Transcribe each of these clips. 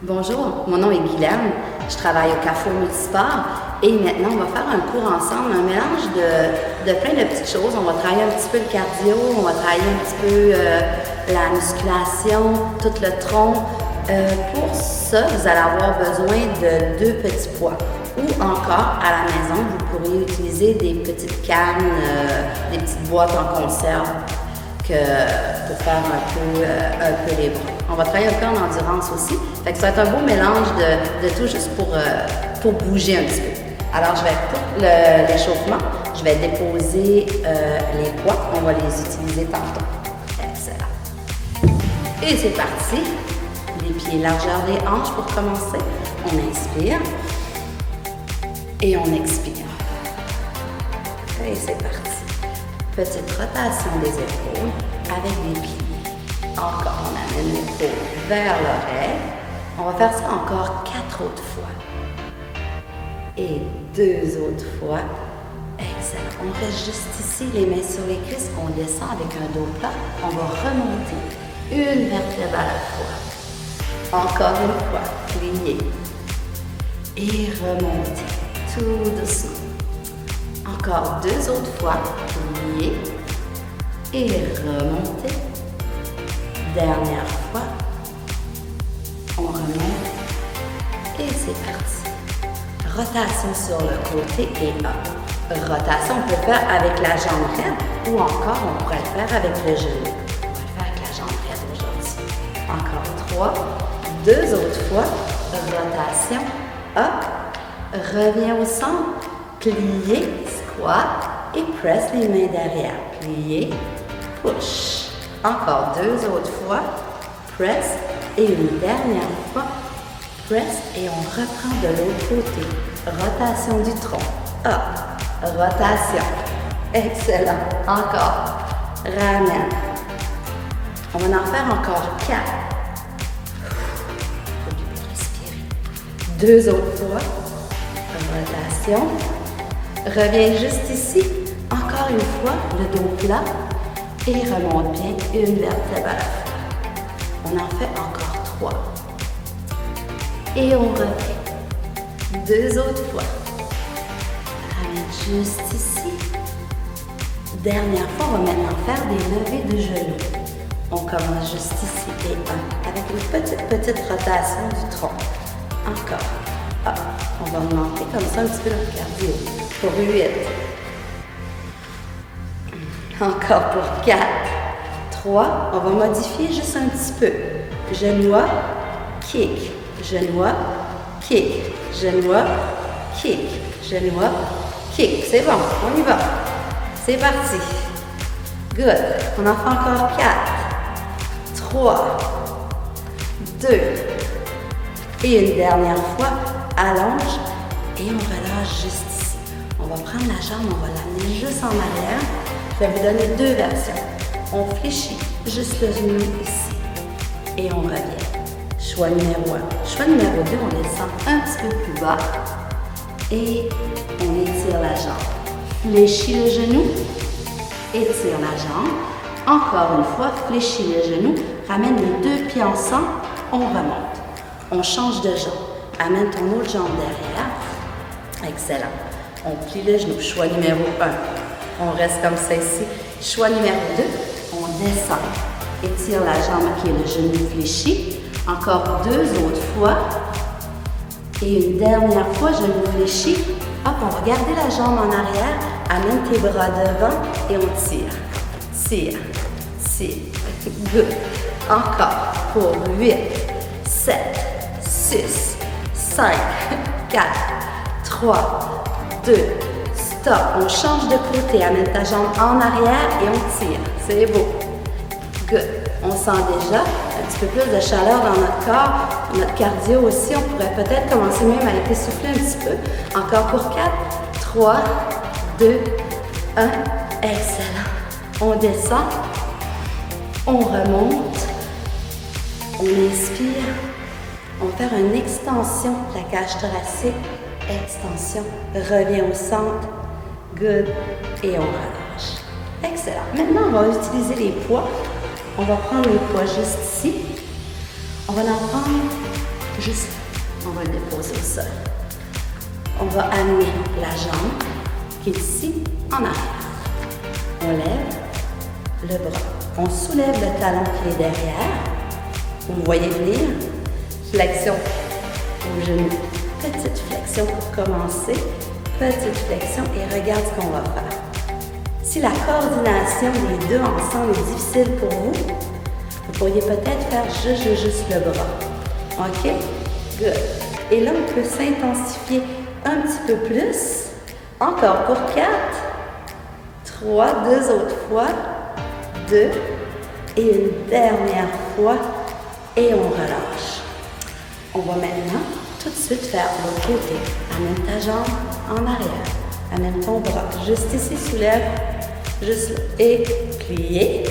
Bonjour, mon nom est Guylaine, je travaille au Carrefour Multisport et maintenant on va faire un cours ensemble, un mélange de plein de petites choses. On va travailler un petit peu le cardio, on va travailler un petit peu la musculation, tout le tronc. Pour ça, vous allez avoir besoin de 2 petits poids ou encore à la maison, vous pourriez utiliser des petites cannes, des petites boîtes en conserve pour faire un peu les bras. On va travailler un peu en endurance aussi. Fait que ça va être un beau mélange de tout juste pour bouger un petit peu. Alors, je vais pour l'échauffement, je vais déposer les poids. On va les utiliser tantôt. Excellent. Et c'est parti. Les pieds largeur des hanches pour commencer. On inspire et on expire. Et c'est parti. Petite rotation des épaules avec les pieds. Encore, on amène l'épaule vers l'oreille. On va faire ça encore 4 autres fois. Et 2 autres fois. Excellent. On reste juste ici, les mains sur les cuisses. On descend avec un dos plat. On va remonter une vertèbre à la fois. Encore une fois, plier. Et remonter tout doucement. Encore 2 autres fois, plier. Et remonter. Dernière fois, on remonte et c'est parti. Rotation sur le côté et up. Rotation, on peut le faire avec la jambe raide ou encore on pourrait le faire avec le genou. On va le faire avec la jambe raide aujourd'hui. Encore 3, 2 autres fois, rotation, up, reviens au centre, plier, squat et presse les mains derrière. Plier, push. Encore 2 autres fois, press et une dernière fois, press et on reprend de l'autre côté. Rotation du tronc, up, rotation, excellent, encore, ramène. On va en faire encore 4. Respirer. 2 autres fois, rotation, reviens juste ici, encore une fois, le dos plat. Et remonte bien une vertèbre à la fois. On en fait encore 3. Et on revient. 2 autres fois. Ramène juste ici. Dernière fois, on va maintenant faire des levées de genoux. On commence juste ici et 1 avec une petite rotation du tronc. Encore. On va augmenter comme ça un petit peu notre cardio. Pour 8. Encore pour 4, 3, on va modifier juste un petit peu. Genois, kick, genois, kick, genois, kick, genois, kick. C'est bon, on y va. C'est parti. Good. On en fait encore 4, 3, 2. Et une dernière fois, allonge et on relâche juste ici. On va prendre la jambe, on va l'amener juste en arrière. Je vais vous donner 2 versions. On fléchit juste le genou ici. Et on revient. Choix numéro 1. Choix numéro 2, on descend un petit peu plus bas. Et on étire la jambe. Fléchis le genou. Étire la jambe. Encore une fois, fléchis le genou. Ramène les 2 pieds ensemble. On remonte. On change de jambe. Amène ton autre jambe derrière. Excellent. On plie le genou. Choix numéro 1. On reste comme ça ici. Choix numéro 2, on descend. Étire la jambe qui est le genou fléchi. Encore 2 autres fois. Et une dernière fois, genou fléchi. Hop, on va garder la jambe en arrière. Amène tes bras devant et on tire. Tire, tire. Good. Encore pour 8, 7, 6, 5, 4, 3, 2, stop. On change de côté. Amène ta jambe en arrière et on tire. C'est beau. Good. On sent déjà un petit peu plus de chaleur dans notre corps. Notre cardio aussi, on pourrait peut-être commencer même à être essoufflé un petit peu. Encore pour 4, 3, 2, 1. Excellent. On descend. On remonte. On inspire. On va faire une extension de la cage thoracique. Extension. Reviens au centre. Good. Et on relâche. Excellent. Maintenant, on va utiliser les poids. On va prendre les poids juste ici. On va en prendre juste, on va le déposer au sol. On va amener la jambe qui est ici en arrière. On lève le bras. On soulève le talon qui est derrière. Vous me voyez venir. Flexion au genou. Petite flexion pour commencer. Petite flexion et regarde ce qu'on va faire. Si la coordination des deux ensemble est difficile pour vous, vous pourriez peut-être faire juste le bras. OK? Good. Et là, on peut s'intensifier un petit peu plus. Encore pour 4, 3, 2 autres fois, 2, et une dernière fois, et on relâche. On va maintenant tout de suite faire l'autre côté. Amène ta jambe en arrière. Amène ton bras juste ici, soulève, juste là. Et plier,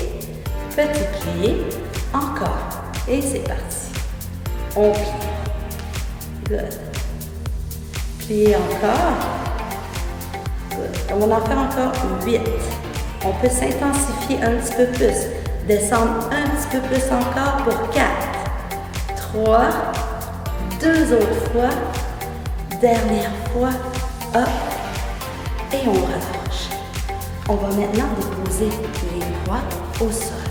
petit plié, encore. Et c'est parti. On plie. Good. Plier encore. Good. On va en faire encore 8. On peut s'intensifier un petit peu plus. Descendre un petit peu plus encore pour 4, 3, 2 autres fois, dernière fois, hop, et on relâche. On va maintenant déposer les doigts au sol.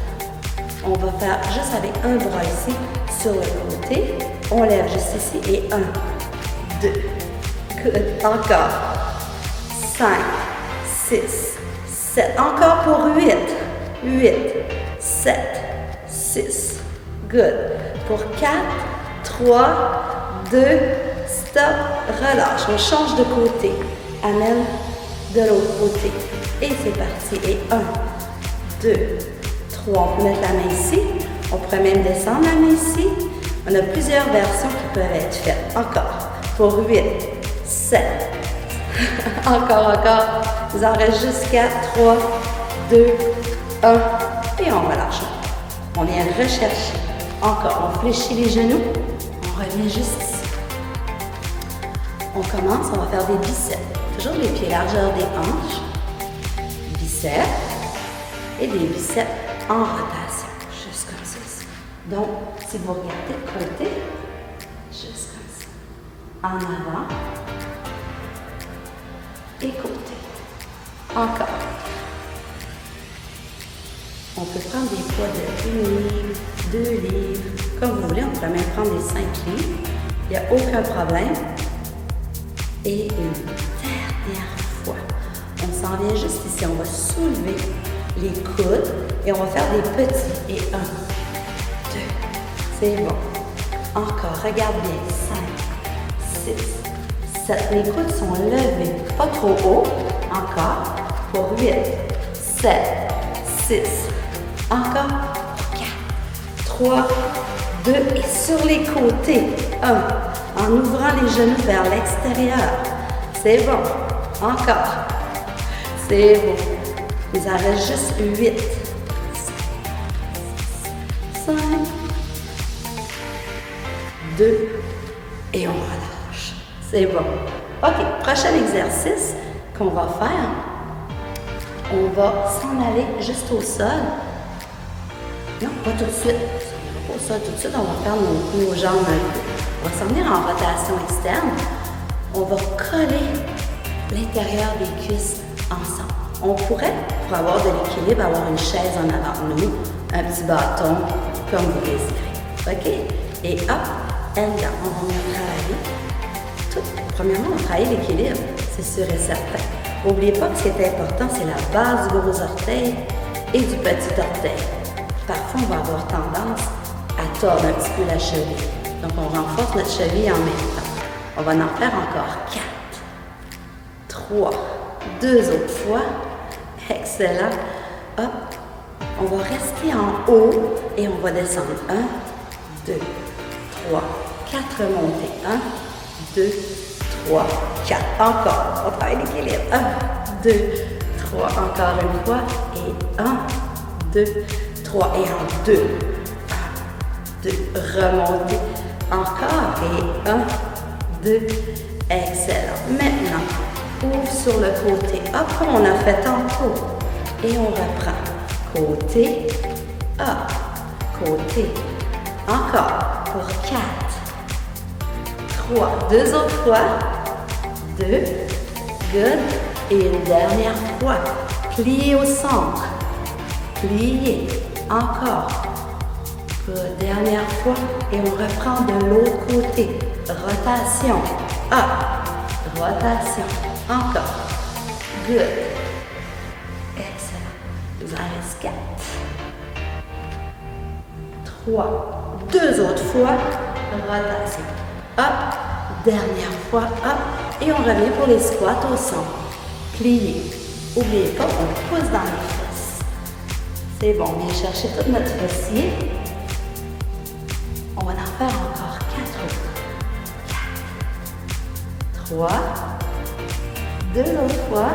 On va faire juste avec un bras ici sur le côté. On lève juste ici et 1, 2, good, encore, 5, 6, 7, encore pour 8, 8, 7, 6, good, pour 4, 3, 2, stop, relâche, on change de côté, amène de l'autre côté, et c'est parti, et 1, 2, 3, on peut mettre la main ici, on pourrait même descendre la main ici, on a plusieurs versions qui peuvent être faites, encore, pour 8, 7, encore, il en reste jusqu'à 3, 2, 1, et on relâche. On vient rechercher. Encore, on fléchit les genoux, on revient juste ici. On commence, on va faire des biceps. Toujours les pieds largeur des hanches. Biceps et des biceps en rotation, juste comme ça. Donc, si vous regardez de côté, juste comme ça. En avant et côté. Encore. On peut prendre des poids de 1 livre, 2 livres, comme vous voulez. On peut même prendre des 5 livres. Il n'y a aucun problème. Et une dernière fois. On s'en vient juste ici. On va soulever les coudes et on va faire des petits. Et 1, 2, c'est bon. Encore, regarde bien. 5, 6, 7. Les coudes sont levés. Pas trop haut. Encore. Pour 8, 7, 6. Encore, 4, 3, 2, et sur les côtés, 1, en ouvrant les genoux vers l'extérieur. C'est bon. Encore. C'est bon. Il en reste juste 8, 5, 2, et on relâche. C'est bon. OK, prochain exercice qu'on va faire, on va s'en aller juste au sol. Non, pas tout de suite. Pas au sol tout de suite, on va faire nos jambes un peu. On va s'en venir en rotation externe. On va coller l'intérieur des cuisses ensemble. On pourrait, pour avoir de l'équilibre, avoir une chaise en avant de nous, un petit bâton, comme vous désirez. OK? Et hop, and down. On va venir travailler. Premièrement, on va travailler l'équilibre, c'est sûr et certain. N'oubliez pas que ce qui est important, c'est la base du gros orteil et du petit orteil. Parfois, on va avoir tendance à tordre un petit peu la cheville. Donc, on renforce notre cheville en même temps. On va en faire encore 4, 3, 2 autres fois. Excellent. Hop. On va rester en haut et on va descendre. 1, 2, 3, 4 montées. 1, 2, 3, 4. Encore. On travaille l'équilibre. 1, 2, 3. Encore une fois. Et 1, 2, 3. Et en 2. 1, 2. Remontez. Encore. Et 1, 2. Excellent. Maintenant, ouvre sur le côté. Hop, comme on a fait tantôt. Et on reprend. Côté. Hop. Côté. Encore. Pour 4, 3. 2 autres fois. 2. Good. Et une dernière fois. Pliez au centre. Pliez. Encore. Good. Dernière fois. Et on reprend de l'autre côté. Rotation. Up. Rotation. Encore. Good. Excellent. Il vous en reste 4. 3. 2 autres fois. Rotation. Up. Dernière fois. Up. Et on revient pour les squats au centre. Pliez. N'oubliez pas, on pousse dans les fesses. C'est bon. Viens chercher tout notre fessier. On va en faire encore 4 autres. 4. 3. 2 autres fois.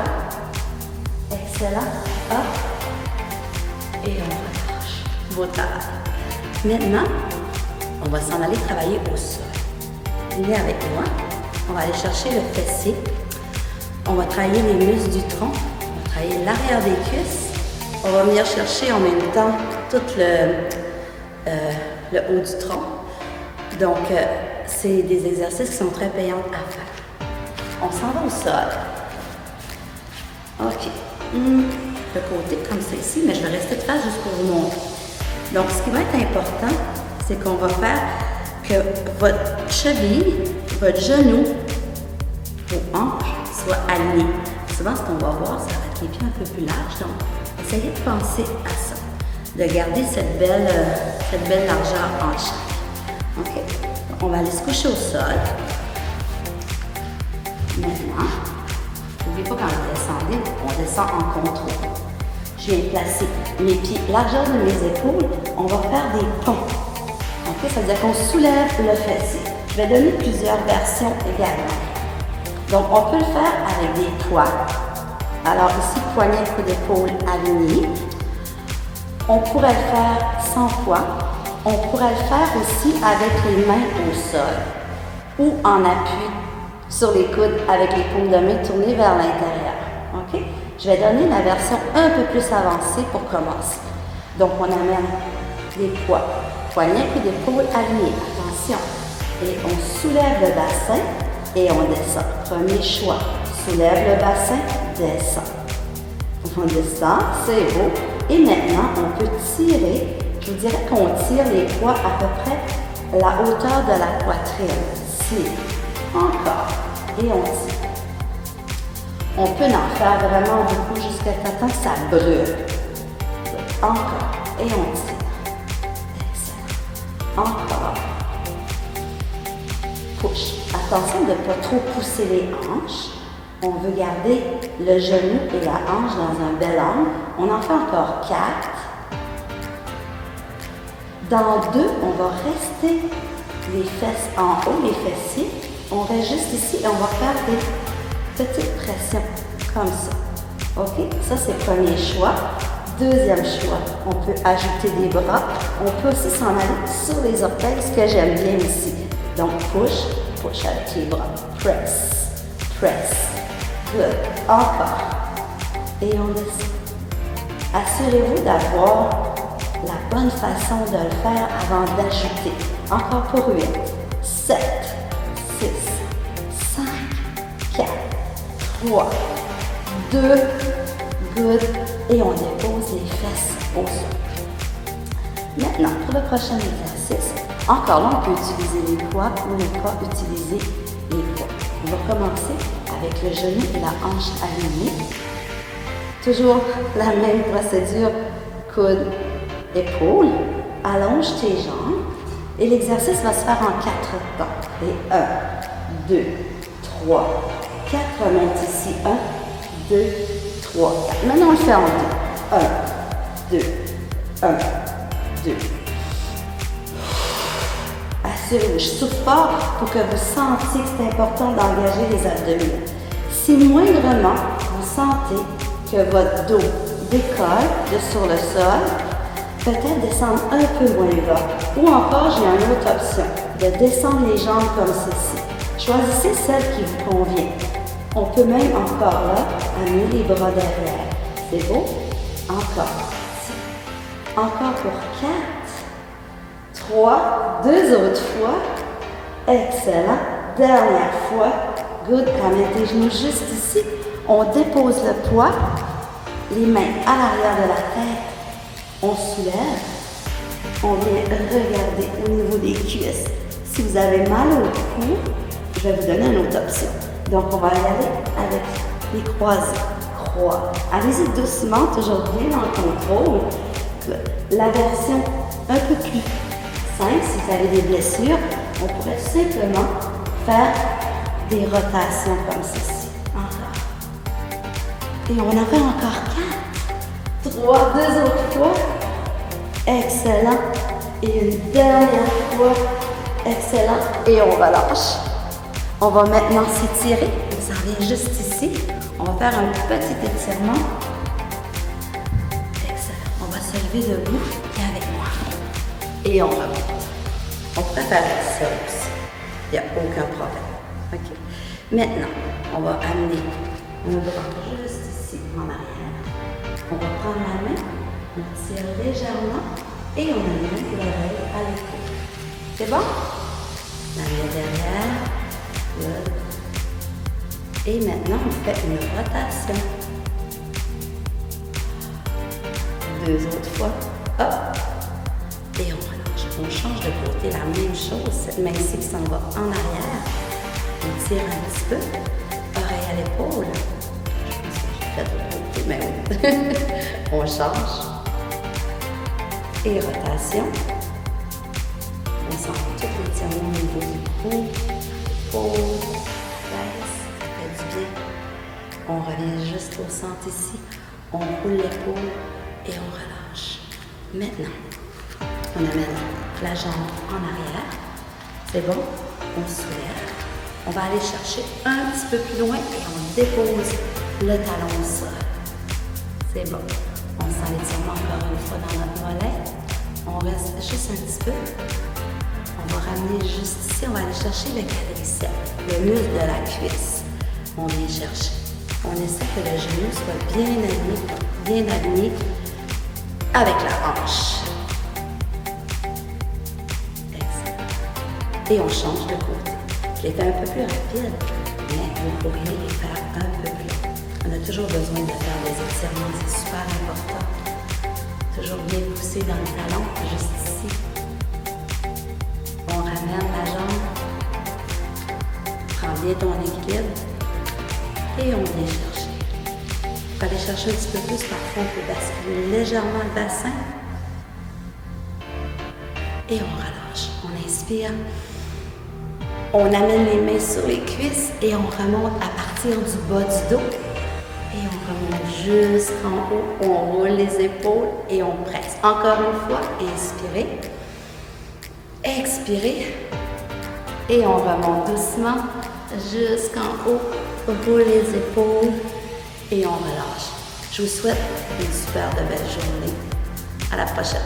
Excellent. Up. Et on relâche. Vos tailles. Maintenant, on va s'en aller travailler au sol. Venez avec moi. On va aller chercher le fessier. On va travailler les muscles du tronc. On va travailler l'arrière des cuisses. On va venir chercher en même temps tout le haut du tronc. Donc, c'est des exercices qui sont très payants à faire. On s'en va au sol. OK. Le côté comme ça ici, mais je vais rester de face juste pour vous montrer. Donc, ce qui va être important, c'est qu'on va faire que votre cheville, votre genou, vos hanches soient alignés. Souvent, ce qu'on va voir, ça va être les pieds un peu plus larges. Donc, essayez de penser à ça, de garder cette belle largeur hanchée. OK? Donc, on va aller se coucher au sol. Maintenant, n'oubliez pas quand vous descendez, on descend en contrôle. Je viens placer mes pieds largeur de mes épaules. On va faire des ponts. OK? Ça veut dire qu'on soulève le fessier. Je vais donner plusieurs versions également. Donc, on peut le faire avec des poids. Alors ici, poignet, coup d'épaule aligné. On pourrait le faire sans poids. On pourrait le faire aussi avec les mains au sol ou en appui sur les coudes avec les paumes de main tournées vers l'intérieur. OK? Je vais donner la version un peu plus avancée pour commencer. Donc, on amène les poids. Poignet, coup d'épaule aligné. Attention. Et on soulève le bassin et on descend. Premier choix. Soulève le bassin, descend. On descend, c'est beau. Et maintenant, on peut tirer. Je vous dirais qu'on tire les poids à peu près la hauteur de la poitrine. Tire. Encore. Et on tire. On peut en faire vraiment beaucoup jusqu'à temps que ça brûle. Encore. Et on tire. Excellent. Encore. Push. Attention de ne pas trop pousser les hanches. On veut garder le genou et la hanche dans un bel angle. On en fait encore 4. Dans 2, on va rester les fesses en haut, les fessiers. On reste juste ici et on va faire des petites pressions comme ça. OK? Ça, c'est le premier choix. Deuxième choix, on peut ajouter des bras. On peut aussi s'en aller sur les orteils, ce que j'aime bien ici. Donc, push, push avec les bras. Press, press. Good. Encore. Et on descend. Assurez-vous d'avoir la bonne façon de le faire avant d'ajouter. Encore pour 8, 7, 6, 5, 4, 3, 2, good. Et on dépose les fesses au sol. Maintenant, pour le prochain exercice, encore là, on peut utiliser les poids ou ne pas utiliser les poids. On va commencer avec le genou et la hanche alignée. Toujours la même procédure, coude, épaule. Allonge tes jambes. Et l'exercice va se faire en 4 temps. Et 1, 2, 3, 4. Remonte ici. 1, 2, 3, 4. Maintenant, on le fait en 2. 1, 2, 1, 2. Assurez-vous, je souffle fort pour que vous sentiez que c'est important d'engager les abdominaux. Si moindrement vous sentez que votre dos décolle de sur le sol, peut-être descendre un peu moins bas. Ou encore, j'ai une autre option, de descendre les jambes comme ceci. Choisissez celle qui vous convient. On peut même encore là, amener les bras derrière. C'est beau? Encore. Encore pour 4, 3, 2 autres fois. Excellent. dernière fois. Good. Ramène tes genoux juste ici. On dépose le poids. Les mains à l'arrière de la tête. On soulève. On vient regarder au niveau des cuisses. Si vous avez mal au cou, je vais vous donner une autre option. Donc, on va y aller avec les croisés. Croix. Allez-y doucement, toujours bien en contrôle. La version un peu plus simple, si vous avez des blessures, on pourrait simplement faire des rotations comme ceci. Encore. Et on en fait encore 4. 3, 2 autres fois. Excellent. Et une dernière fois. Excellent. Et on relâche. On va maintenant s'étirer. On s'en vient juste ici. On va faire un petit étirement. Excellent. On va se lever debout et avec moi. Et on remonte. On pourrait faire ça aussi. Il n'y a aucun problème. OK. Maintenant, on va amener un bras juste ici en arrière. On va prendre la main, on tire légèrement et on amène l'oreille à l'épaule. C'est bon? La main derrière. Good. Et maintenant, on fait une rotation. 2 autres fois. Hop. Et on relâche. On change de côté. La même chose. Cette main-ci qui s'en va en arrière. On tire un petit peu. Oreille à l'épaule. Je pense que j'ai fait de côté, mais oui. On change. Et rotation. On sent tout l'étirement au niveau du cou. Épaule. Baisse. Ça fait du bien. On revient juste au centre ici. On roule l'épaule et on relâche. Maintenant, on amène la jambe en arrière. C'est bon? On soulève. On va aller chercher un petit peu plus loin et on dépose le talon au sol. C'est bon. On sent l'étirement encore une fois dans notre mollet. On reste juste un petit peu. On va ramener juste ici. On va aller chercher le quadriceps, le muscle de la cuisse. On vient chercher. On essaie que le genou soit bien aligné avec la hanche. Excellent. Et on change de côté. Je l'ai fait un peu plus rapide, mais vous pourriez les faire un peu plus long. On a toujours besoin de faire des étirements, c'est super important. Toujours bien pousser dans le talon, juste ici. On ramène la jambe. Prends bien ton équilibre. Et on vient chercher. Pour aller chercher un petit peu plus, parfois on peut basculer légèrement le bassin. Et on relâche. On inspire. On amène les mains sur les cuisses et on remonte à partir du bas du dos. Et on remonte jusqu'en haut. On roule les épaules et on presse. Encore une fois, inspirez. Expirez. Et on remonte doucement jusqu'en haut. Roule les épaules et on relâche. Je vous souhaite une super belle journée. À la prochaine.